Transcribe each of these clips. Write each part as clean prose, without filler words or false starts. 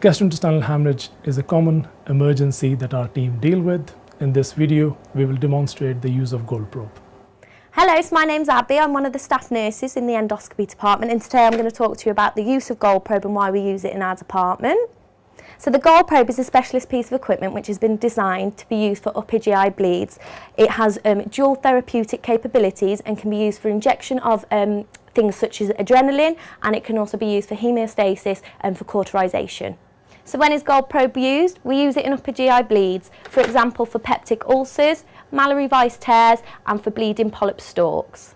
Gastrointestinal hemorrhage is a common emergency that our team deal with. In this video, we will demonstrate the use of gold probe. Hello, so my name's Abby. I'm one of the staff nurses in the endoscopy department, and today I'm going to talk to you about the use of gold probe and why we use it in our department. So the gold probe is a specialist piece of equipment which has been designed to be used for upper GI bleeds. It has dual therapeutic capabilities and can be used for injection of things such as adrenaline, and it can also be used for hemostasis and for cauterization. So when is gold probe used? We use it in upper GI bleeds, for example for peptic ulcers, Mallory Weiss tears and for bleeding polyp stalks.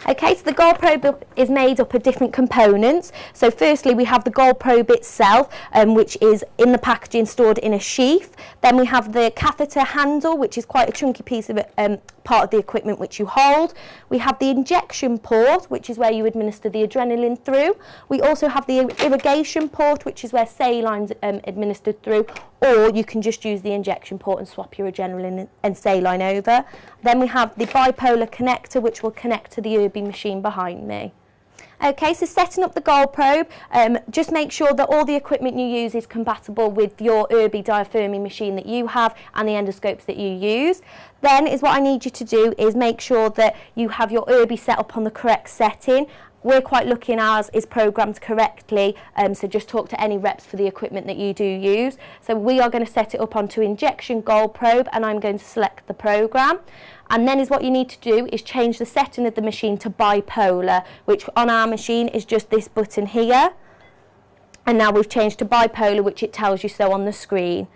Okay, so the gold probe is made up of different components. So firstly we have the gold probe itself, which is in the packaging stored in a sheath. Then we have the catheter handle, which is quite a chunky piece of part of the equipment which you hold. We have the injection port, which is where you administer the adrenaline through. We also have the irrigation port, which is where saline's administered through, or you can just use the injection port and swap your adrenaline and saline over. Then we have the bipolar connector, which will connect to the Irby machine behind me. Okay, so setting up the gold probe, just make sure that all the equipment you use is compatible with your Irby diaphragm machine that you have and the endoscopes that you use. Then is what I need you to do is make sure that you have your Irby set up on the correct setting. We're quite lucky and ours is programmed correctly, so just talk to any reps for the equipment that you do use. So we are going to set it up onto injection gold probe, and I'm going to select the program. And then is what you need to do is change the setting of the machine to bipolar, which on our machine is just this button here. And now we've changed to bipolar, which it tells you so on the screen.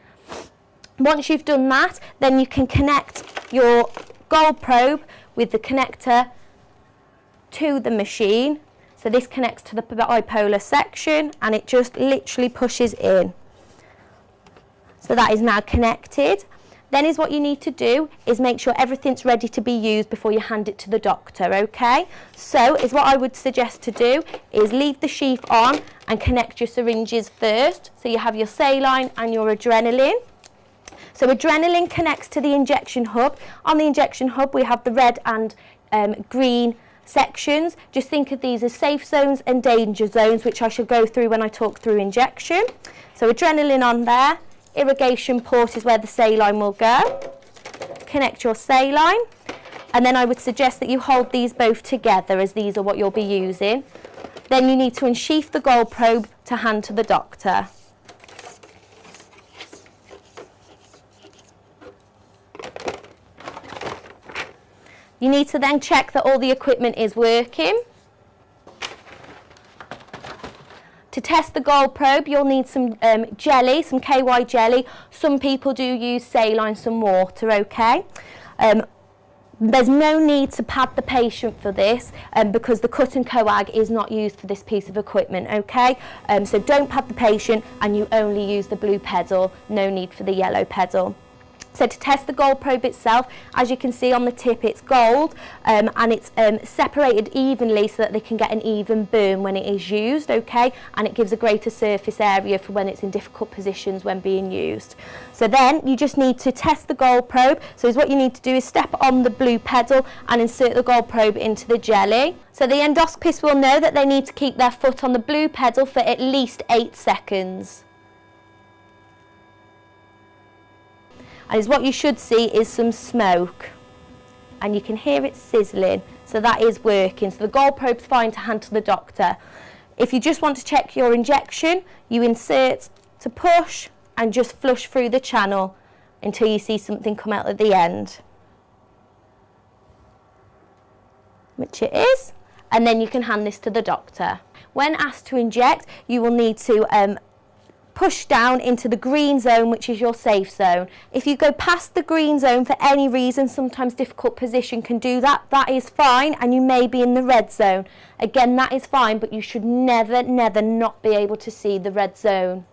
Once you've done that, then you can connect your gold probe with the connector to the machine. So this connects to the bipolar section and it just literally pushes in. So that is now connected. Then is what you need to do is make sure everything's ready to be used before you hand it to the doctor, okay? So is what I would suggest to do is leave the sheath on and connect your syringes first. So you have your saline and your adrenaline. So adrenaline connects to the injection hub. On the injection hub we have the red and green sections. Just think of these as safe zones and danger zones, which I shall go through when I talk through injection. So adrenaline on there. Irrigation port is where the saline will go. Connect your saline, and then I would suggest that you hold these both together, as these are what you'll be using. Then you need to unsheath the gold probe to hand to the doctor. You need to then check that all the equipment is working. To test the gold probe, you'll need some jelly, some KY jelly. Some people do use saline, some water, okay? There's no need to pad the patient for this because the cut and coag is not used for this piece of equipment, okay? So don't pad the patient and you only use the blue pedal, no need for the yellow pedal. So to test the gold probe itself, as you can see on the tip it's gold and it's separated evenly so that they can get an even burn when it is used, okay? And it gives a greater surface area for when it's in difficult positions when being used. So then you just need to test the gold probe. So what you need to do is step on the blue pedal and insert the gold probe into the jelly. So the endoscopist will know that they need to keep their foot on the blue pedal for at least 8 seconds. And what you should see is some smoke, and you can hear it sizzling, so that is working. So the gold probe's fine to hand to the doctor. If you just want to check your injection, you insert to push and just flush through the channel until you see something come out at the end, which it is, and then you can hand this to the doctor. When asked to inject, you will need to push down into the green zone, which is your safe zone. If you go past the green zone for any reason, sometimes difficult position can do that, that is fine, and you may be in the red zone. Again, that is fine, but you should never not be able to see the red zone.